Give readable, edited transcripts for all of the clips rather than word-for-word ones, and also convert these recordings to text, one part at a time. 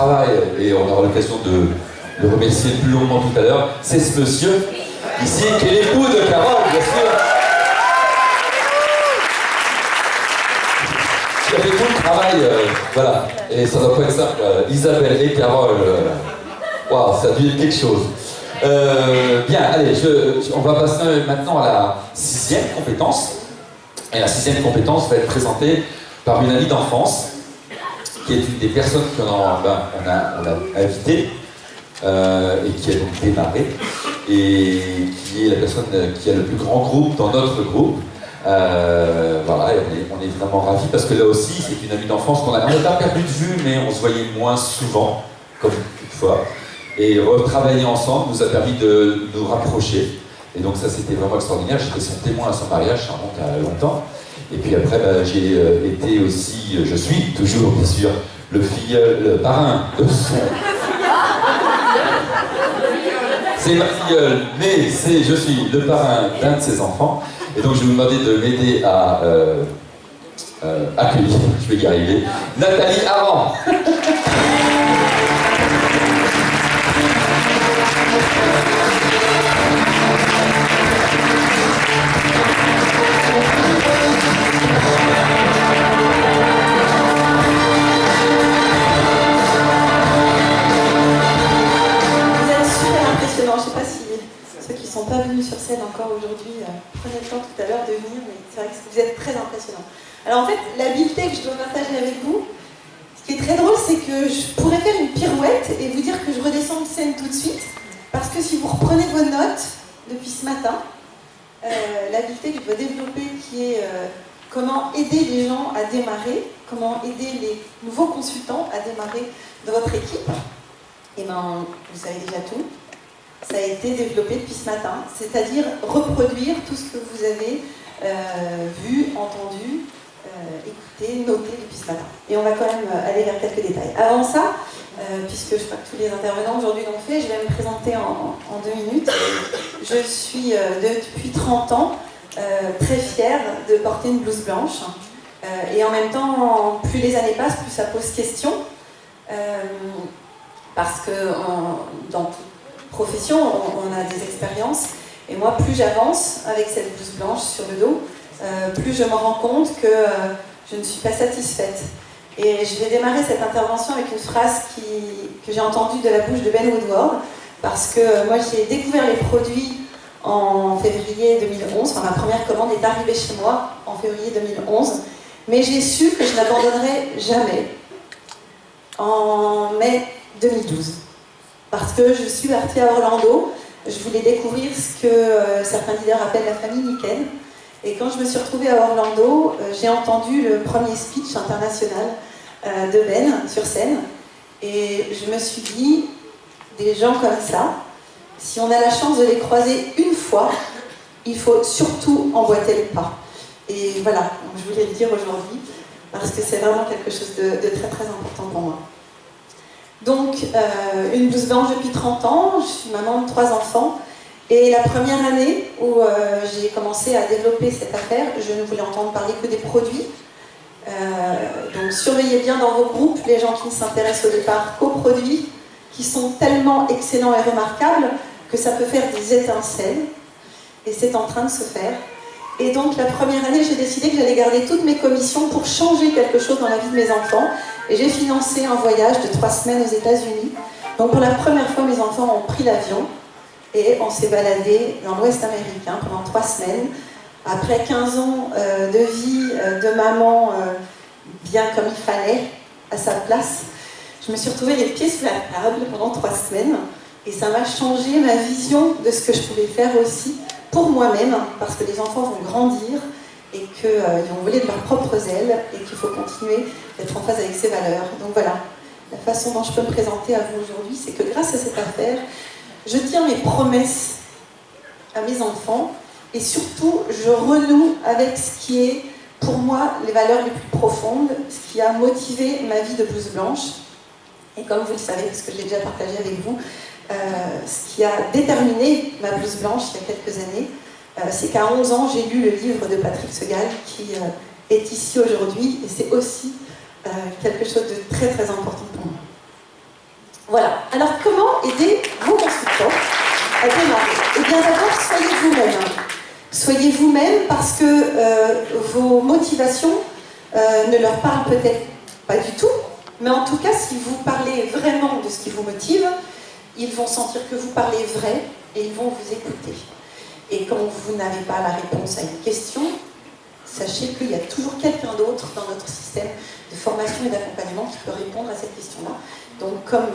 travail, et on aura l'occasion de le remercier plus longuement tout à l'heure, c'est ce monsieur, ici, qui est l'époux de Carole, bien sûr. Qui a fait tout le travail, voilà, et ça doit pas être simple. Isabelle et Carole, waouh, ça a dû être quelque chose. Bien, allez, on va passer maintenant à la 6e compétence. Et la 6e compétence va être présentée par une amie d'enfance, qui est une des personnes qu'on a invitées, et qui a donc démarré, et qui est la personne qui a le plus grand groupe dans notre groupe. Voilà, et on est vraiment ravis, parce que là aussi, c'est une amie d'enfance qu'on n'a pas perdu de vue, mais on se voyait moins souvent, comme une fois. Et retravailler ensemble nous a permis de nous rapprocher. Et donc ça, c'était vraiment extraordinaire. J'étais son témoin à son mariage, ça remonte à longtemps. Et puis après, j'ai été aussi, je suis toujours, bien sûr, le parrain de son... C'est ma filleule, mais je suis le parrain d'un de ses enfants. Et donc je vais vous demander de m'aider à accueillir, je vais y arriver, Nathalie Aran. Je ne sais pas si ceux qui ne sont pas venus sur scène encore aujourd'hui prenaient le temps tout à l'heure de venir, mais c'est vrai que vous êtes très impressionnants. Alors en fait, l'habileté que je dois partager avec vous, ce qui est très drôle, c'est que je pourrais faire une pirouette et vous dire que je redescends de scène tout de suite, parce que si vous reprenez vos notes depuis ce matin, l'habileté que je dois développer, qui est comment aider les gens à démarrer, comment aider les nouveaux consultants à démarrer de votre équipe, et ben vous savez déjà tout. Ça a été développé depuis ce matin, c'est-à-dire reproduire tout ce que vous avez vu, entendu, écouté, noté depuis ce matin. Et on va quand même aller vers quelques détails. Avant ça, puisque je crois que tous les intervenants aujourd'hui l'ont fait, je vais me présenter en 2 minutes. Je suis depuis 30 ans très fière de porter une blouse blanche. Et en même temps, plus les années passent, plus ça pose question. Parce que dans toute profession, on a des expériences, et moi, plus j'avance avec cette blouse blanche sur le dos, plus je me rends compte que je ne suis pas satisfaite. Et je vais démarrer cette intervention avec une phrase que j'ai entendue de la bouche de Ben Woodward, parce que moi, j'ai découvert les produits en février 2011, enfin ma première commande est arrivée chez moi en février 2011, mais j'ai su que je n'abandonnerais jamais en mai 2012. Parce que je suis partie à Orlando, je voulais découvrir ce que certains leaders appellent la famille Niken. Et quand je me suis retrouvée à Orlando, j'ai entendu le premier speech international de Ben sur scène. Et je me suis dit, des gens comme ça, si on a la chance de les croiser une fois, il faut surtout emboîter le pas. Et voilà, donc je voulais le dire aujourd'hui, parce que c'est vraiment quelque chose de très très important pour moi. Donc, une blouse blanche depuis 30 ans, je suis maman de 3 enfants, et la première année où j'ai commencé à développer cette affaire, je ne voulais entendre parler que des produits. Donc surveillez bien dans vos groupes les gens qui ne s'intéressent au départ qu'aux produits, qui sont tellement excellents et remarquables que ça peut faire des étincelles, et c'est en train de se faire. Et donc la première année, j'ai décidé que j'allais garder toutes mes commissions pour changer quelque chose dans la vie de mes enfants. Et j'ai financé un voyage de 3 semaines aux États-Unis. Donc pour la première fois, mes enfants ont pris l'avion et on s'est baladé dans l'Ouest américain pendant 3 semaines. Après 15 ans de vie de maman bien comme il fallait, à sa place, je me suis retrouvée les pieds sous la table pendant 3 semaines. Et ça m'a changé ma vision de ce que je pouvais faire aussi pour moi-même, parce que les enfants vont grandir et qu'ils vont voler de leurs propres ailes et qu'il faut continuer d'être en phase avec ses valeurs. Donc voilà, la façon dont je peux me présenter à vous aujourd'hui, c'est que grâce à cette affaire, je tiens mes promesses à mes enfants et surtout, je renoue avec ce qui est, pour moi, les valeurs les plus profondes, ce qui a motivé ma vie de blouse blanche. Et comme vous le savez, parce que je l'ai déjà partagé avec vous, ce qui a déterminé ma blouse blanche il y a quelques années, c'est qu'à 11 ans, j'ai lu le livre de Patrick Segal qui est ici aujourd'hui, et c'est aussi quelque chose de très très important pour moi. Voilà. Alors, comment aider vos consultants à démarrer? Eh bien, d'abord, soyez vous-même. Soyez vous-même parce que vos motivations ne leur parlent peut-être pas du tout, mais en tout cas, si vous parlez vraiment de ce qui vous motive, ils vont sentir que vous parlez vrai et ils vont vous écouter. Et quand vous n'avez pas la réponse à une question, sachez qu'il y a toujours quelqu'un d'autre dans notre système de formation et d'accompagnement qui peut répondre à cette question-là. Donc, comme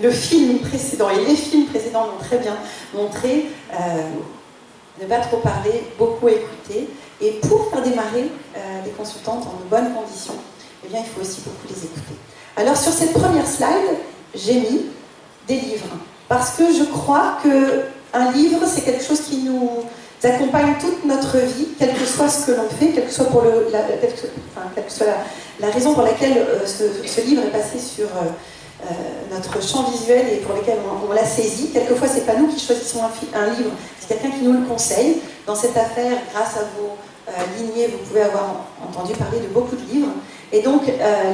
le film précédent et les films précédents l'ont très bien montré, ne pas trop parler, beaucoup écouter. Et pour faire démarrer les consultantes dans de bonnes conditions, eh bien, il faut aussi beaucoup les écouter. Alors, sur cette première slide, j'ai mis des livres. Parce que je crois qu'un livre, c'est quelque chose qui nous accompagne toute notre vie, quel que soit ce que l'on fait, quelle que soit, quelle que soit la raison pour laquelle ce livre est passé sur notre champ visuel et pour lequel on l'a saisi. Quelquefois, c'est pas nous qui choisissons un livre, c'est quelqu'un qui nous le conseille. Dans cette affaire, grâce à vos lignées, vous pouvez avoir entendu parler de beaucoup de livres. Et donc,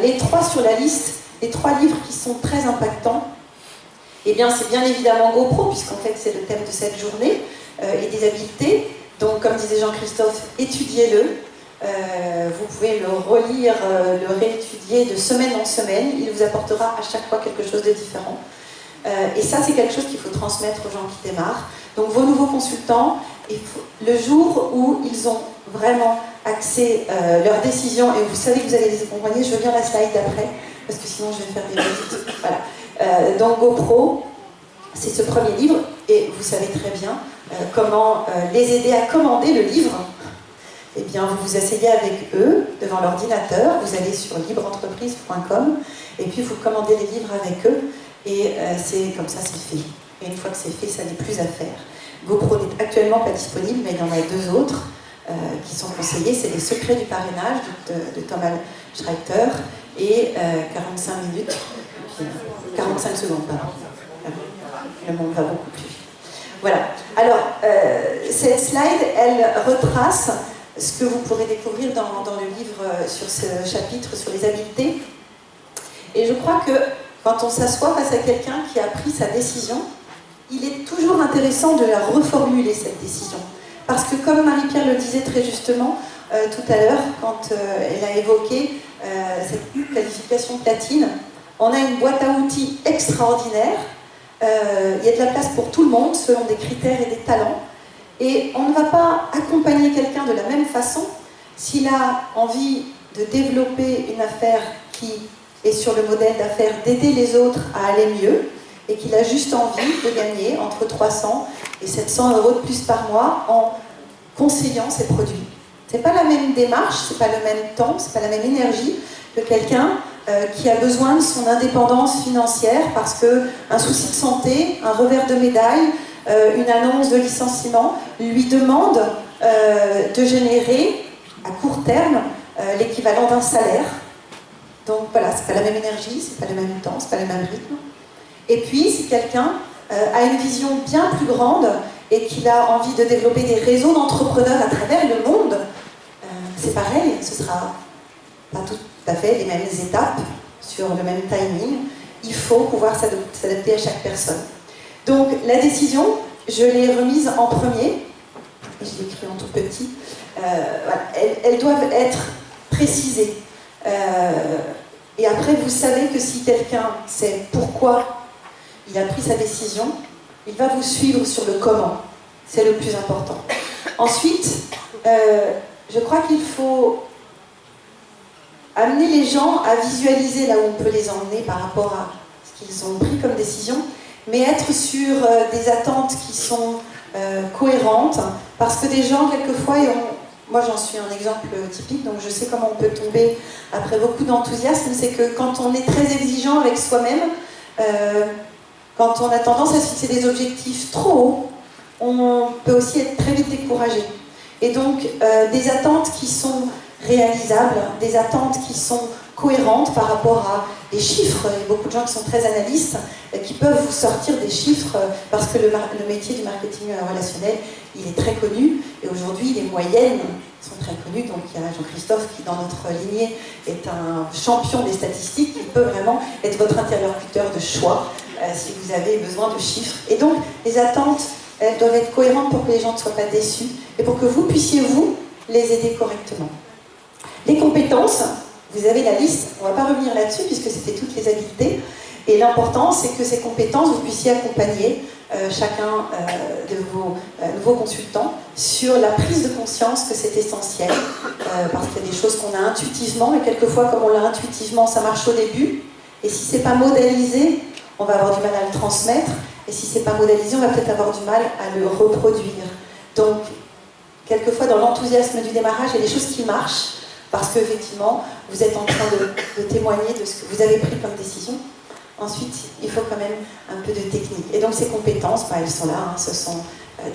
les trois sur la liste, les trois livres qui sont très impactants, eh bien, c'est bien évidemment GoPro, puisqu'en fait, c'est le thème de cette journée, et des habiletés. Donc, comme disait Jean-Christophe, étudiez-le. Vous pouvez le relire, le réétudier de semaine en semaine. Il vous apportera à chaque fois quelque chose de différent. Et ça, c'est quelque chose qu'il faut transmettre aux gens qui démarrent. Donc, vos nouveaux consultants, le jour où ils ont vraiment axé leurs décisions, et vous savez que vous allez les accompagner, je veux bien la slide d'après, parce que sinon je vais faire des visites. Voilà. Donc, GoPro, c'est ce premier livre, et vous savez très bien comment les aider à commander le livre. Eh bien, vous vous asseyez avec eux devant l'ordinateur, vous allez sur libreentreprise.com et puis vous commandez les livres avec eux et c'est comme ça, c'est fait. Et une fois que c'est fait, ça n'est plus à faire. GoPro n'est actuellement pas disponible, mais il y en a deux autres qui sont conseillés. C'est Les Secrets du parrainage de Thomas Schreiter et 45 minutes, 45 secondes, pardon. Le monde va beaucoup plus vite. Voilà. Alors, cette slide, elle retrace ce que vous pourrez découvrir dans le livre sur ce chapitre sur les habiletés. Et je crois que quand on s'assoit face à quelqu'un qui a pris sa décision, il est toujours intéressant de la reformuler, cette décision. Parce que comme Marie-Pierre le disait très justement tout à l'heure, quand elle a évoqué cette qualification platine, on a une boîte à outils extraordinaire. Il y a de la place pour tout le monde, selon des critères et des talents. Et on ne va pas accompagner quelqu'un de la même façon s'il a envie de développer une affaire qui est sur le modèle d'affaires d'aider les autres à aller mieux et qu'il a juste envie de gagner entre 300 et 700 euros de plus par mois en conseillant ses produits. C'est pas la même démarche, c'est pas le même temps, c'est pas la même énergie que quelqu'un qui a besoin de son indépendance financière parce qu'un souci de santé, un revers de médaille, une annonce de licenciement lui demande de générer à court terme l'équivalent d'un salaire. Donc voilà, c'est pas la même énergie, c'est pas le même temps, c'est pas le même rythme. Et puis si quelqu'un a une vision bien plus grande et qu'il a envie de développer des réseaux d'entrepreneurs à travers le monde, c'est pareil, ce sera pas tout à fait les mêmes étapes sur le même timing. Il faut pouvoir s'adapter à chaque personne. Donc la décision, je l'ai remise en premier, je l'ai écrit en tout petit, voilà, elles doivent être précisées. Et après, vous savez que si quelqu'un sait pourquoi il a pris sa décision, il va vous suivre sur le comment. C'est le plus important. Ensuite, je crois qu'il faut amener les gens à visualiser là où on peut les emmener par rapport à ce qu'ils ont pris comme décision, mais être sur des attentes qui sont cohérentes, parce que des gens, quelquefois, moi j'en suis un exemple typique, donc je sais comment on peut tomber après beaucoup d'enthousiasme, c'est que quand on est très exigeant avec soi-même, quand on a tendance à se fixer des objectifs trop hauts, on peut aussi être très vite découragé. Et donc, des attentes qui sont réalisables, des attentes qui sont cohérentes par rapport à des chiffres. Il y a beaucoup de gens qui sont très analystes, qui peuvent vous sortir des chiffres, parce que le métier du marketing relationnel il est très connu, et aujourd'hui les moyennes sont très connues, donc il y a Jean-Christophe qui dans notre lignée est un champion des statistiques, il peut vraiment être votre interlocuteur de choix si vous avez besoin de chiffres. Et donc les attentes, elles doivent être cohérentes pour que les gens ne soient pas déçus, et pour que vous puissiez, vous, les aider correctement. Les compétences, vous avez la liste, on ne va pas revenir là-dessus puisque c'était toutes les habiletés, et l'important c'est que ces compétences, vous puissiez accompagner chacun de vos nouveaux consultants sur la prise de conscience que c'est essentiel, parce qu'il y a des choses qu'on a intuitivement, et quelquefois comme on l'a intuitivement, ça marche au début, et si c'est pas modélisé, on va avoir du mal à le transmettre, et si c'est pas modélisé, on va peut-être avoir du mal à le reproduire. Donc, quelquefois dans l'enthousiasme du démarrage, il y a des choses qui marchent, parce qu'effectivement, vous êtes en train de témoigner de ce que vous avez pris comme décision. Ensuite, il faut quand même un peu de technique. Et donc ces compétences, elles sont là, hein, ce sont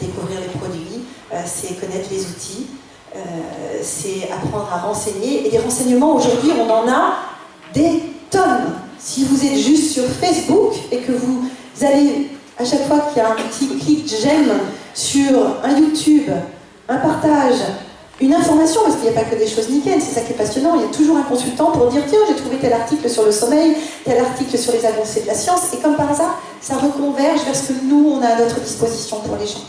découvrir les produits, c'est connaître les outils, c'est apprendre à renseigner. Et les renseignements, aujourd'hui, on en a des tonnes. Si vous êtes juste sur Facebook et que vous allez, à chaque fois qu'il y a un petit clic j'aime sur un YouTube, un partage, une information, parce qu'il n'y a pas que des choses nickel, c'est ça qui est passionnant, il y a toujours un consultant pour dire tiens, j'ai trouvé tel article sur le sommeil, tel article sur les avancées de la science, et comme par hasard, ça reconverge vers ce que nous, on a à notre disposition pour les gens.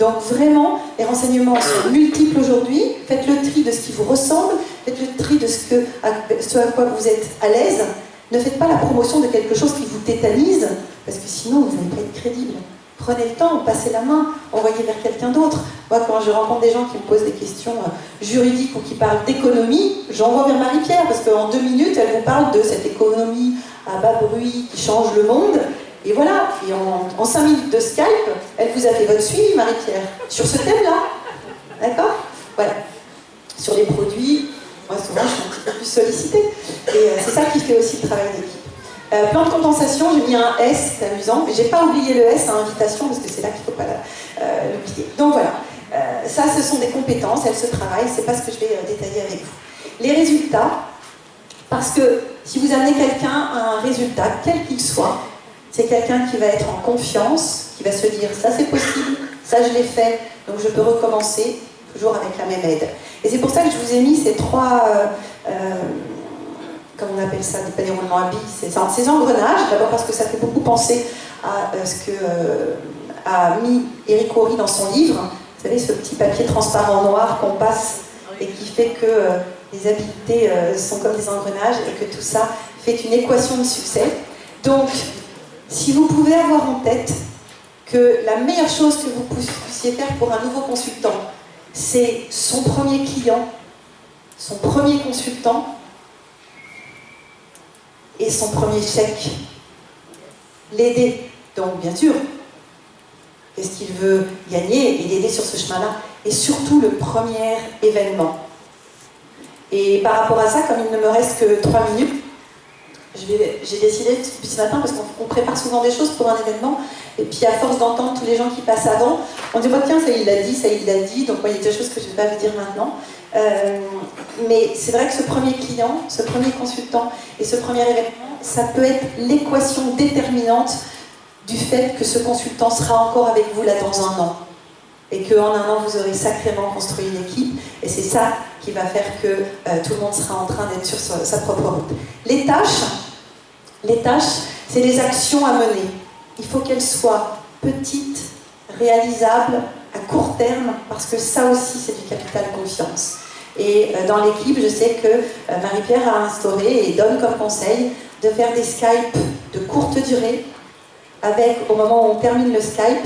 Donc vraiment, les renseignements sont multiples aujourd'hui, faites le tri de ce qui vous ressemble, faites le tri de ce à quoi vous êtes à l'aise, ne faites pas la promotion de quelque chose qui vous tétanise, parce que sinon vous n'allez pas être crédible. Prenez le temps, passez la main, envoyez vers quelqu'un d'autre. Moi, quand je rencontre des gens qui me posent des questions juridiques ou qui parlent d'économie, j'envoie vers Marie-Pierre, parce qu'en 2 minutes, elle vous parle de cette économie à bas bruit qui change le monde. Et voilà, et en 5 minutes de Skype, elle vous a fait votre suivi, Marie-Pierre, sur ce thème-là. D'accord? Voilà. Sur les produits, moi, souvent, je suis un petit peu plus sollicitée. Et c'est ça qui fait aussi le travail d'équipe. Plan de compensation, j'ai mis un S, c'est amusant, mais j'ai pas oublié le S à invitation parce que c'est là qu'il faut pas l'oublier. Donc voilà, ça ce sont des compétences, elles se travaillent, c'est pas ce que je vais détailler avec vous. Les résultats, parce que si vous amenez quelqu'un à un résultat, quel qu'il soit, c'est quelqu'un qui va être en confiance, qui va se dire ça c'est possible, ça je l'ai fait, donc je peux recommencer, toujours avec la même aide. Et c'est pour ça que je vous ai mis ces 3... comme on appelle ça, des déroulements à billes, ces engrenages, d'abord parce que ça fait beaucoup penser à ce que a mis Eric Horry dans son livre, vous savez, ce petit papier transparent noir qu'on passe et qui fait que les habiletés sont comme des engrenages et que tout ça fait une équation de succès. Donc, si vous pouvez avoir en tête que la meilleure chose que vous puissiez faire pour un nouveau consultant, c'est son premier client, son premier consultant, et son premier chèque. L'aider. Donc, bien sûr, qu'est-ce qu'il veut gagner et l'aider sur ce chemin-là. Et surtout, le premier événement. Et par rapport à ça, comme il ne me reste que 3 minutes, j'ai décidé depuis ce matin, parce qu'on prépare souvent des choses pour un événement, et puis à force d'entendre tous les gens qui passent avant, on dit, bah, tiens, ça il l'a dit, ça il l'a dit, donc il y a des choses que je ne vais pas vous dire maintenant. Mais c'est vrai que ce premier client, ce premier consultant et ce premier événement, ça peut être l'équation déterminante du fait que ce consultant sera encore avec vous là dans 1 an. Et qu'en 1 an, vous aurez sacrément construit une équipe. Et c'est ça qui va faire que tout le monde sera en train d'être sur sa propre route. Les tâches, c'est les actions à mener. Il faut qu'elles soient petites, réalisables, à court terme, parce que ça aussi, c'est du capital confiance. Et dans l'équipe, je sais que Marie-Pierre a instauré et donne comme conseil de faire des Skype de courte durée, avec, au moment où on termine le Skype,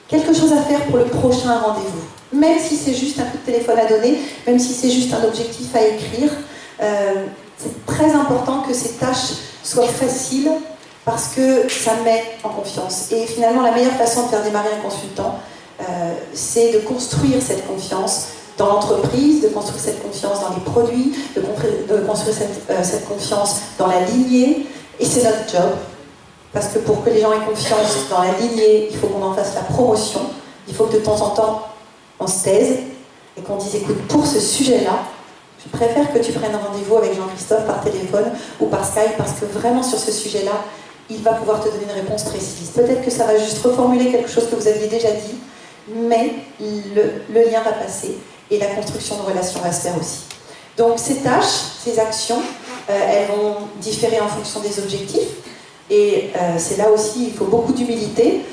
quelque chose à faire pour le prochain rendez-vous. Même si c'est juste un coup de téléphone à donner, même si c'est juste un objectif à écrire, c'est très important que ces tâches soient faciles parce que ça met en confiance. Et finalement, la meilleure façon de faire démarrer un consultant, c'est de construire cette confiance dans l'entreprise, de construire cette confiance dans les produits, de construire cette confiance dans la lignée. Et c'est notre job. Parce que pour que les gens aient confiance dans la lignée, il faut qu'on en fasse la promotion. Il faut que de temps en temps, on se taise et qu'on dise, écoute, pour ce sujet-là, je préfère que tu prennes rendez-vous avec Jean-Christophe par téléphone ou par Skype, parce que vraiment sur ce sujet-là, il va pouvoir te donner une réponse précise. Peut-être que ça va juste reformuler quelque chose que vous aviez déjà dit, mais le lien va passer et la construction de relations va se faire aussi. Donc ces tâches, ces actions, elles vont différer en fonction des objectifs. Et c'est là aussi, il faut beaucoup d'humilité.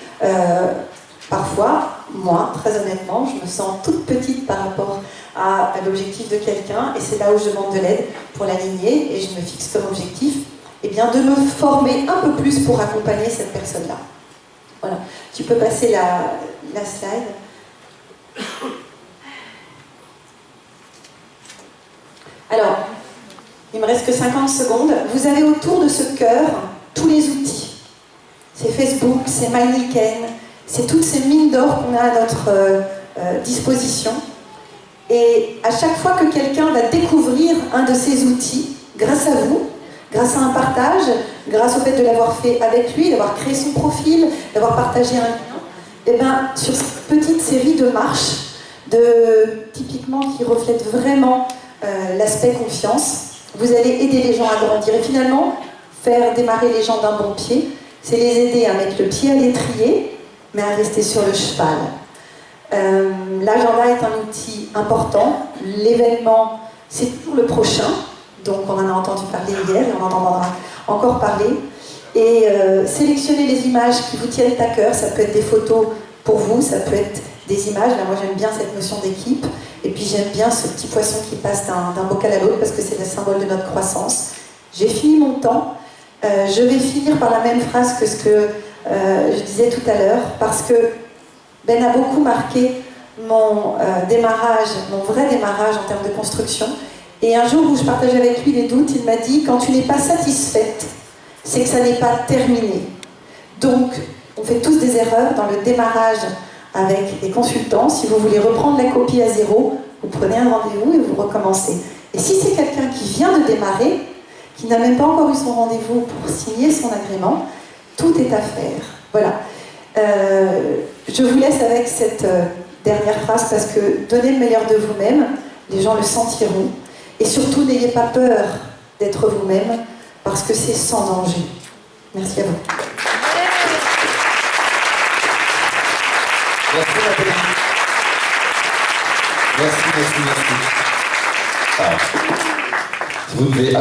Parfois, moi, très honnêtement, je me sens toute petite par rapport à l'objectif de quelqu'un, et c'est là où je demande de l'aide pour l'aligner, et je me fixe comme objectif eh bien, de me former un peu plus pour accompagner cette personne-là. Voilà. Tu peux passer la slide. Alors, il me reste que 50 secondes. Vous avez autour de ce cœur tous les outils. C'est Facebook, c'est MyLinkedIn, c'est toutes ces mines d'or qu'on a à notre disposition. Et à chaque fois que quelqu'un va découvrir un de ces outils, grâce à vous, grâce à un partage, grâce au fait de l'avoir fait avec lui, d'avoir créé son profil, d'avoir partagé un lien, et bien sur cette petite série de marches, typiquement qui reflètent vraiment l'aspect confiance, vous allez aider les gens à grandir. Et finalement, faire démarrer les gens d'un bon pied, c'est les aider à mettre le pied à l'étrier, mais à rester sur le cheval. L'agenda est un outil important. L'événement, c'est toujours le prochain. Donc on en a entendu parler hier, et on en entendra encore parler. Et sélectionnez les images qui vous tiennent à cœur. Ça peut être des photos pour vous, ça peut être des images. Là, moi j'aime bien cette notion d'équipe. Et puis j'aime bien ce petit poisson qui passe d'un bocal à l'autre parce que c'est le symbole de notre croissance. J'ai fini mon temps. Je vais finir par la même phrase que ce que je disais tout à l'heure, parce que Ben a beaucoup marqué mon démarrage, mon vrai démarrage en termes de construction. Et un jour où je partageais avec lui les doutes, il m'a dit « Quand tu n'es pas satisfaite, c'est que ça n'est pas terminé. » Donc, on fait tous des erreurs dans le démarrage avec des consultants. Si vous voulez reprendre la copie à zéro, vous prenez un rendez-vous et vous recommencez. Et si c'est quelqu'un qui vient de démarrer, qui n'a même pas encore eu son rendez-vous pour signer son agrément, tout est à faire. Voilà. Je vous laisse avec cette dernière phrase parce que donnez le meilleur de vous-même, les gens le sentiront. Et surtout, n'ayez pas peur d'être vous-même parce que c'est sans danger. Merci à vous. Merci Nathalie. Merci. Ah. Vous devez